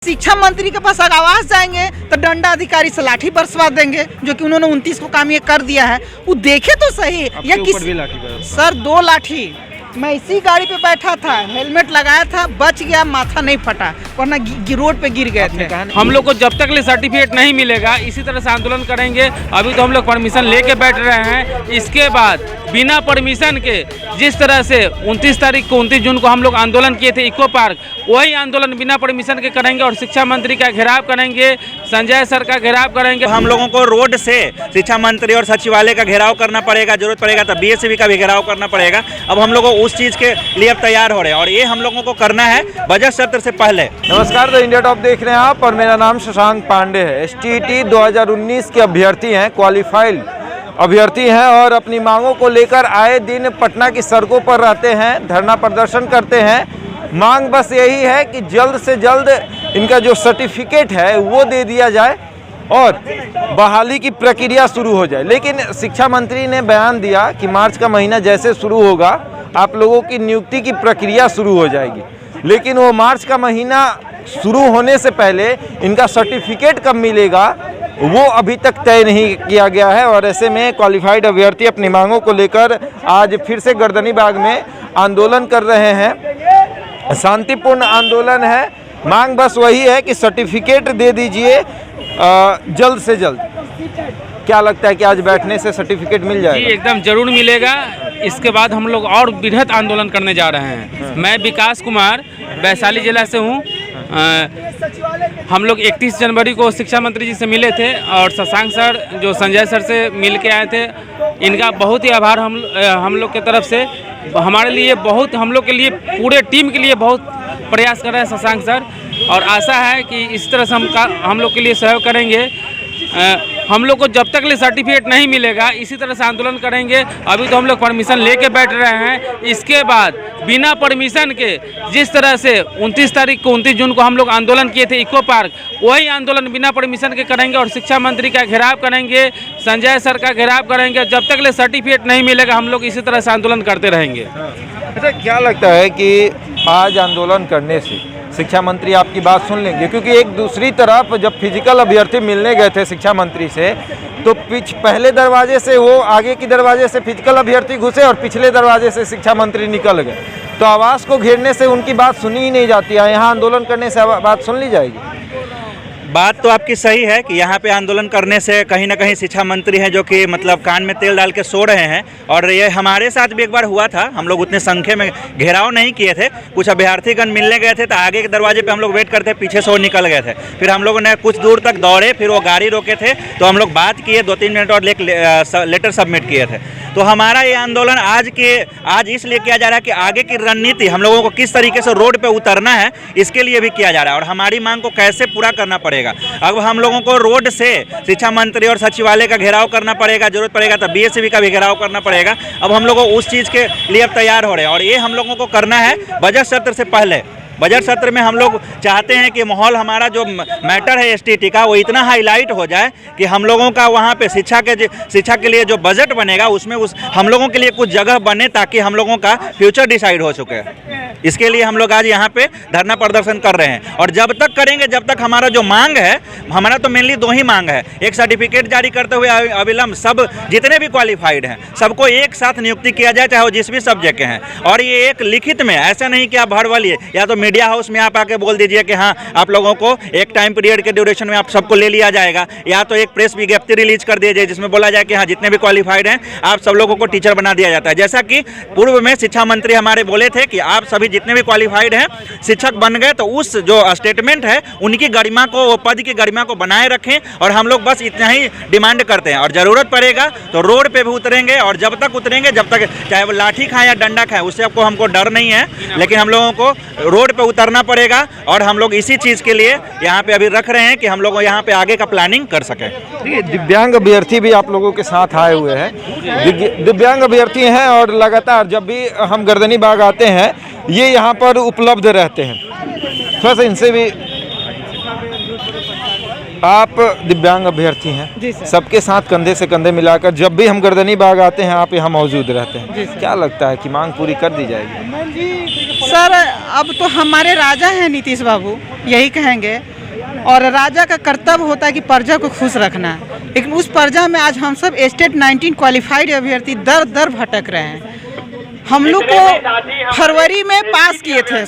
शिक्षा मंत्री के पास अगर आवाज जाएंगे तो डंडा अधिकारी से लाठी बरसवा देंगे, जो कि उन्होंने 29 को काम ये कर दिया है। वो देखे तो सही या किस सर 2 लाठी। मैं इसी गाड़ी पे बैठा था, हेलमेट लगाया था, बच गया, माथा नहीं फटा, वरना रोड पे गिर गए थे। हम लोग को जब तक ले सर्टिफिकेट नहीं मिलेगा इसी तरह से आंदोलन करेंगे। अभी तो हम लोग परमिशन लेके बैठ रहे हैं, इसके बाद बिना परमिशन के जिस तरह से 29 जून को हम लोग आंदोलन किए थे इको पार्क, वही आंदोलन बिना परमिशन के करेंगे और शिक्षा मंत्री का घेराव करेंगे, संजय सर का घेराव करेंगे। हम लोगों को रोड से शिक्षा मंत्री और सचिवालय का घेराव करना पड़ेगा, जरूरत पड़ेगा तो बीएसवी का भी घेराव करना पड़ेगा। अब हम लोग उस चीज के लिए अब तैयार हो रहे हैं और ये हम लोगों को करना है बजट सत्र से पहले। नमस्कार, तो इंडिया टॉप देख रहे हैं आप और मेरा नाम शशांक पांडे है। एसटीईटी 2019 के अभ्यर्थी हैं, क्वालिफाइड अभ्यर्थी हैं और अपनी मांगों को लेकर आए दिन पटना की सड़कों पर रहते हैं, धरना प्रदर्शन करते हैं। मांग बस यही है कि जल्द से जल्द इनका जो सर्टिफिकेट है वो दे दिया जाए और बहाली की प्रक्रिया शुरू हो जाए। लेकिन शिक्षा मंत्री ने बयान दिया कि मार्च का महीना जैसे शुरू होगा आप लोगों की नियुक्ति की प्रक्रिया शुरू हो जाएगी, लेकिन वो मार्च का महीना शुरू होने से पहले इनका सर्टिफिकेट कब मिलेगा वो अभी तक तय नहीं किया गया है। और ऐसे में क्वालिफाइड अभ्यर्थी अपनी मांगों को लेकर आज फिर से गर्दनी बाग में आंदोलन कर रहे हैं। शांतिपूर्ण आंदोलन है, मांग बस वही है कि सर्टिफिकेट दे दीजिए जल्द से जल्द। क्या लगता है कि आज बैठने से सर्टिफिकेट मिल जाएगा? जी एकदम जरूर मिलेगा। इसके बाद हम लोग और बृहत आंदोलन करने जा रहे हैं। मैं विकास कुमार वैशाली जिला से हूँ। हम लोग 31 जनवरी को शिक्षा मंत्री जी से मिले थे और शशांक सर जो संजय सर से मिल के आए थे, इनका बहुत ही आभार हम लोग के तरफ से। हमारे लिए बहुत, हम लोग के लिए, पूरे टीम के लिए बहुत प्रयास कर रहे हैं शशांक सर और आशा है कि इस तरह से हम लोग के लिए सहयोग करेंगे। हम लोग को जब तक ले सर्टिफिकेट नहीं मिलेगा इसी तरह से आंदोलन करेंगे। अभी तो हम लोग परमिशन लेके बैठ रहे हैं, इसके बाद बिना परमिशन के जिस तरह से 29 जून को हम लोग आंदोलन किए थे इको पार्क, वही आंदोलन बिना परमिशन के करेंगे और शिक्षा मंत्री का घेराव करेंगे, संजय सर का घेराव करेंगे। जब तक ले सर्टिफिकेट नहीं मिलेगा हम लोग इसी तरह से आंदोलन करते रहेंगे। अच्छा, क्या लगता है कि आज आंदोलन करने से शिक्षा मंत्री आपकी बात सुन लेंगे? क्योंकि एक दूसरी तरफ जब फिजिकल अभ्यर्थी मिलने गए थे शिक्षा मंत्री से तो पहले दरवाजे से वो आगे की दरवाजे से फिजिकल अभ्यर्थी घुसे और पिछले दरवाजे से शिक्षा मंत्री निकल गए, तो आवास को घेरने से उनकी बात सुनी ही नहीं जाती है। यहाँ आंदोलन करने से बात सुन ली जाएगी? बात तो आपकी सही है कि यहाँ पे आंदोलन करने से कहीं ना कहीं शिक्षा मंत्री हैं जो कि मतलब कान में तेल डाल के सो रहे हैं। और ये हमारे साथ भी एक बार हुआ था, हम लोग उतने संख्या में घेराव नहीं किए थे, कुछ अभ्यर्थीगण मिलने गए थे तो आगे के दरवाजे पे हम लोग वेट करते, पीछे से वो निकल गए थे। फिर हम लोगों ने कुछ दूर तक दौड़े, फिर वो गाड़ी रोके थे तो हम लोग बात किए, 2-3 मिनट और लेटर सबमिट किए थे। तो हमारा ये आंदोलन आज इसलिए किया जा रहा है कि आगे की रणनीति हम लोगों को किस तरीके से रोड पे उतरना है इसके लिए भी किया जा रहा है और हमारी मांग को कैसे पूरा करना पड़ेगा। अब हम लोगों को रोड से शिक्षा मंत्री और सचिवालय का घेराव करना पड़ेगा, जरूरत पड़ेगा तो बीएसवी का भी घेराव करना पड़ेगा। अब हम लोग उस चीज़ के लिए अब तैयार हो रहे हैं और ये हम लोगों को करना है बजट सत्र से पहले। बजट सत्र में हम लोग चाहते हैं कि माहौल हमारा जो मैटर है एसटीईटी का वो इतना हाईलाइट हो जाए कि हम लोगों का वहाँ पे शिक्षा के लिए जो बजट बनेगा उसमें हम लोगों के लिए कुछ जगह बने ताकि हम लोगों का फ्यूचर डिसाइड हो चुके। इसके लिए हम लोग आज यहाँ पे धरना प्रदर्शन कर रहे हैं और जब तक करेंगे जब तक हमारा जो मांग है, हमारा तो मेनली 2 ही मांग है। एक सर्टिफिकेट जारी करते हुए अविलंब सब जितने भी क्वालिफाइड हैं सबको एक साथ नियुक्ति किया जाए, चाहे वो जिस भी सब्जेक्ट के हैं। और ये एक लिखित में, ऐसा नहीं कि आप भरवालिए या तो मीडिया हाउस में आप आके बोल दीजिए कि हाँ आप लोगों को एक टाइम पीरियड के ड्यूरेशन में आप सबको ले लिया जाएगा, या तो एक प्रेस विज्ञप्ति रिलीज कर दिया जाए जिसमें बोला जाए कि हाँ जितने भी क्वालिफाइड हैं आप सब लोगों को टीचर बना दिया जाता है। जैसा कि पूर्व में शिक्षा मंत्री हमारे बोले थे कि आप सभी जितने भी क्वालिफाइड हैं शिक्षक बन गए तो उस जो स्टेटमेंट है उनकी गरिमा को, वो पद की गरिमा को बनाए रखें। और हम लोग बस इतना ही डिमांड करते हैं और ज़रूरत पड़ेगा तो रोड पे भी उतरेंगे और जब तक उतरेंगे, जब तक चाहे वो लाठी खाएं या डंडा खाएं उससे आपको हमको डर नहीं है, लेकिन हम लोगों को रोड पे उतरना पड़ेगा। और हम लोग इसी चीज़ के लिए यहाँ पे अभी रख रहे हैं कि हम लोग यहाँ पे आगे का प्लानिंग कर सकें। दिव्यांग अभ्यर्थी भी आप लोगों के साथ आए हुए हैं, दिव्यांग अभ्यर्थी हैं और लगातार जब भी हम गर्दनी बाग आते हैं ये यहाँ पर उपलब्ध रहते हैं। थोड़ा सा इनसे भी, आप दिव्यांग अभ्यर्थी हैं, सबके साथ कंधे से कंधे मिलाकर जब भी हम गर्दनी बाग आते हैं आप यहाँ मौजूद रहते हैं, क्या लगता है कि मांग पूरी कर दी जाएगी? सर अब तो हमारे राजा हैं नीतीश बाबू, यही कहेंगे। और राजा का कर्तव्य होता है कि प्रजा को खुश रखना, लेकिन उस प्रजा में आज हम सब स्टेट 19 क्वालिफाइड अभ्यर्थी दर दर भटक रहे हैं। हम लोग को फरवरी में पास किए थे,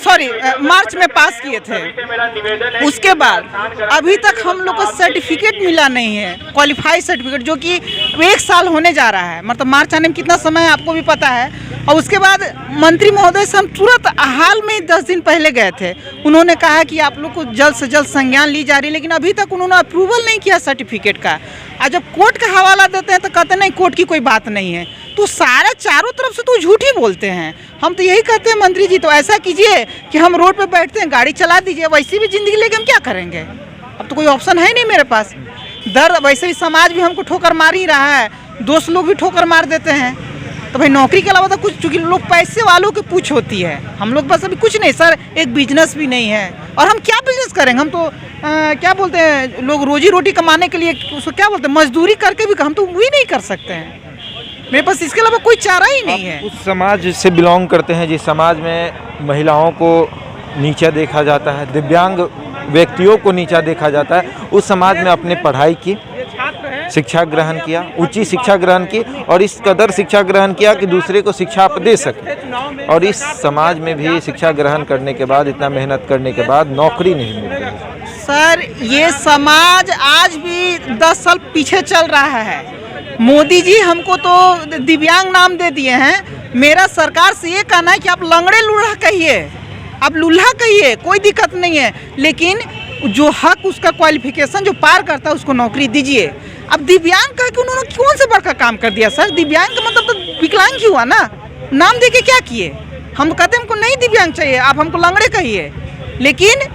मार्च में पास किए थे। उसके बाद अभी तक हम लोग को सर्टिफिकेट मिला नहीं है, क्वालिफाइड सर्टिफिकेट, जो कि 1 साल होने जा रहा है। मतलब मार्च आने में कितना समय है आपको भी पता है। और उसके बाद मंत्री महोदय से हम तुरंत हाल में 10 दिन पहले गए थे। उन्होंने कहा कि आप लोग को जल्द से जल्द संज्ञान ली जा रही है, लेकिन अभी तक उन्होंने अप्रूवल नहीं किया सर्टिफिकेट का। और जब कोर्ट का हवाला देते हैं तो कहते नहीं कोर्ट की कोई बात नहीं है। तो सारा चारों तरफ से तो झूठ ही बोलते हैं। हम तो यही कहते हैं मंत्री जी, तो ऐसा कीजिए कि हम रोड पे बैठते हैं, गाड़ी चला दीजिए, वैसी भी ज़िंदगी लेके हम क्या करेंगे। अब तो कोई ऑप्शन है नहीं मेरे पास। वैसे भी समाज भी हमको ठोकर मार ही रहा है, दोस्त लोग भी ठोकर मार देते हैं। तो भाई नौकरी के अलावा तो कुछ, चूँकि लोग पैसे वालों की पूछ होती है, हम लोग पास अभी कुछ नहीं सर, एक बिजनेस भी नहीं है। और हम क्या बिजनेस करेंगे? हम तो क्या बोलते हैं, लोग रोजी रोटी कमाने के लिए उसको क्या बोलते हैं, मजदूरी करके भी हम तो वही नहीं कर सकते हैं। मेरे पास इसके अलावा कोई चारा ही नहीं है। उस समाज से बिलोंग करते हैं जिस समाज में महिलाओं को नीचा देखा जाता है, दिव्यांग व्यक्तियों को नीचा देखा जाता है। उस समाज में अपने पढ़ाई की, शिक्षा ग्रहण किया, उच्च शिक्षा ग्रहण की, और इस कदर शिक्षा ग्रहण किया कि दूसरे को शिक्षा आप दे सके। और इस समाज में भी शिक्षा ग्रहण करने के बाद, इतना मेहनत करने के बाद नौकरी नहीं मिल रही। सर ये समाज आज भी 10 साल पीछे चल रहा है। मोदी जी हमको तो दिव्यांग नाम दे दिए हैं। मेरा सरकार से ये कहना है कि आप लंगड़े लूल्हा कहिए, आप लूल्हा कहिए, कोई दिक्कत नहीं है, लेकिन जो हक उसका क्वालिफिकेशन जो पार करता है उसको नौकरी दीजिए। अब दिव्यांग कह के उन्होंने कौन से बड़का काम कर दिया सर? दिव्यांग का मतलब तो विकलांग ही हुआ ना, नाम दे के क्या किए? हम कहते हैं हमको नहीं दिव्यांग चाहिए, आप हमको लंगड़े कहिए, लेकिन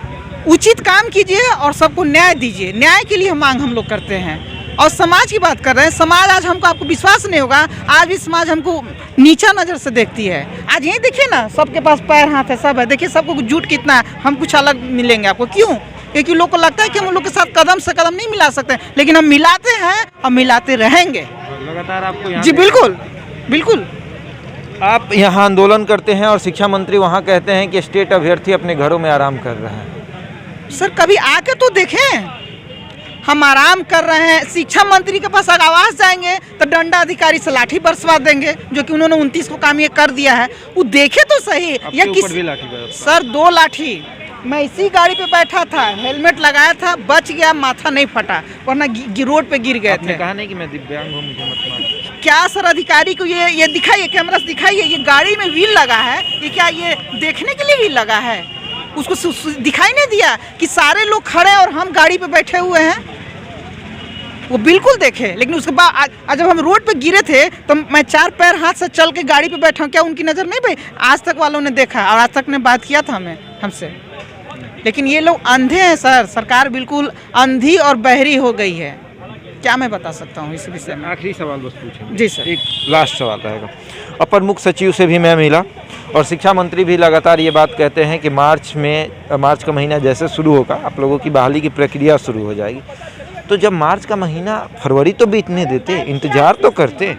उचित काम कीजिए और सबको न्याय दीजिए। न्याय के लिए मांग हम लोग करते हैं। और समाज की बात कर रहे हैं, समाज आज हमको, आपको विश्वास नहीं होगा, आज भी समाज हमको नीचा नज़र से देखती है। आज यही देखिए ना, सबके पास पैर हाथ है, सब है, देखिए सबको झूठ कितना है, हम कुछ अलग मिलेंगे आपको। क्यों? क्योंकि लोग को लगता है कि हम लोग के साथ कदम से कदम नहीं मिला सकते, लेकिन हम मिलाते हैं और मिलाते रहेंगे लगातार। आपको जी बिल्कुल बिल्कुल। आप यहाँ आंदोलन करते हैं और शिक्षा मंत्री वहाँ कहते हैं कि स्टेट अभ्यर्थी अपने घरों में आराम कर रहे हैं। सर कभी आके तो देखें, हम आराम कर रहे हैं। शिक्षा मंत्री के पास आवाज जाएंगे तो डंडा अधिकारी से लाठी बरसवा देंगे, जो कि उन्होंने 29 को काम ये कर दिया है। वो देखे तो सही, या सर 2 लाठी। मैं इसी गाड़ी पे बैठा था, हेलमेट लगाया था, बच गया, माथा नहीं फटा, वरना रोड पे गिर गए थे। कहा नहीं कि मैं दिव्यांग हूँ, मुझे मत मार। क्या सर अधिकारी को ये दिखाइए, कैमरा से दिखाइए, ये गाड़ी में व्हील लगा है, ये क्या ये देखने के लिए व्हील लगा है? उसको दिखाई नहीं दिया कि सारे लोग खड़े और हम गाड़ी पे बैठे हुए हैं? वो बिल्कुल देखे, लेकिन उसके बाद जब हम रोड पे गिरे थे तो मैं 4 पैर हाथ से चल के गाड़ी पे बैठा हूँ, क्या उनकी नज़र नहीं भाई? आज तक वालों ने देखा और आज तक ने बात किया था हमसे, लेकिन ये लोग अंधे हैं सर। सरकार बिल्कुल अंधी और बहरी हो गई है। क्या मैं बता सकता हूँ इस विषय में? आखिरी सवाल बस पूछें जी सर, एक लास्ट सवाल रहेगा। अपर मुख्य सचिव से भी मैं मिला और शिक्षा मंत्री भी लगातार ये बात कहते हैं कि मार्च का महीना जैसे शुरू होगा, आप लोगों की बहाली की प्रक्रिया शुरू हो जाएगी। तो जब मार्च का महीना, फरवरी तो बीतने देते, इंतजार तो करते।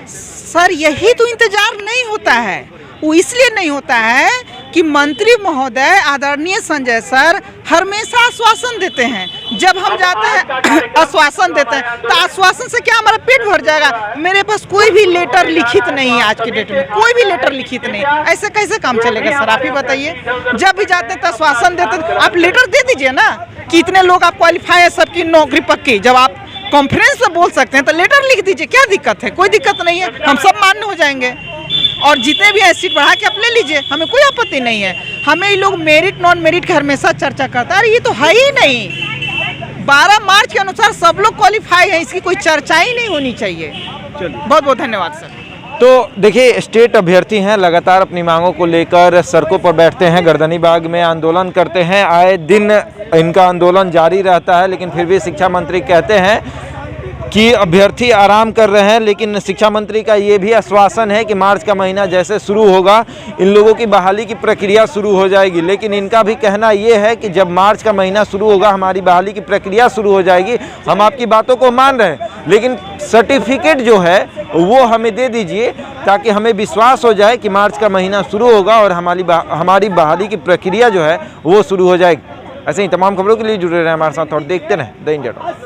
सर यही तो इंतजार नहीं होता है। वो इसलिए नहीं होता है कि मंत्री महोदय आदरणीय संजय सर हमेशा आश्वासन देते हैं। जब हम जाते हैं आश्वासन देते हैं, तो आश्वासन से क्या हमारा पेट भर जाएगा? मेरे पास कोई भी लेटर लिखित नहीं है, आज के डेट में कोई भी लेटर लिखित नहीं। ऐसे कैसे काम चलेगा सर, आप ही बताइए। जब भी जाते हैं तो आश्वासन देते हैं, आप लेटर दे दीजिए ना कि इतने लोग आप क्वालिफाई है, सबकी नौकरी पक्की। जब आप कॉन्फ्रेंस में बोल सकते हैं तो लेटर लिख दीजिए, क्या दिक्कत है? कोई दिक्कत नहीं है, हम सब मान्य हो जाएंगे। और जितने भी है सीट बढ़ा के आप ले लीजिए, हमें कोई आपत्ति नहीं है। हमें ये लोग मेरिट नॉन मेरिट की हमेशा चर्चा करता है, अरे ये तो है ही नहीं। 12 मार्च के अनुसार सब लोग क्वालिफाई है, इसकी कोई चर्चा ही नहीं होनी चाहिए। बहुत बहुत धन्यवाद सर। तो देखिए, स्टेट अभ्यर्थी हैं, लगातार अपनी मांगों को लेकर सड़कों पर बैठते हैं, गर्दनी बाग में आंदोलन करते हैं, आए दिन इनका आंदोलन जारी रहता है। लेकिन फिर भी शिक्षा मंत्री कहते हैं कि अभ्यर्थी आराम कर रहे हैं, लेकिन शिक्षा मंत्री का ये भी आश्वासन है कि मार्च का महीना जैसे शुरू होगा, इन लोगों की बहाली की प्रक्रिया शुरू हो जाएगी। लेकिन इनका भी कहना ये है कि जब मार्च का महीना शुरू होगा, हमारी बहाली की प्रक्रिया शुरू हो जाएगी। हम आपकी बातों को मान रहे हैं, लेकिन सर्टिफिकेट जो है वो हमें दे दीजिए, ताकि हमें विश्वास हो जाए कि मार्च का महीना शुरू होगा और हमारी बहाली की प्रक्रिया जो है वो शुरू हो जाएगी। ऐसे ही तमाम खबरों के लिए जुड़े रहें हमारे साथ और देखते रहें द इंडिया टॉक।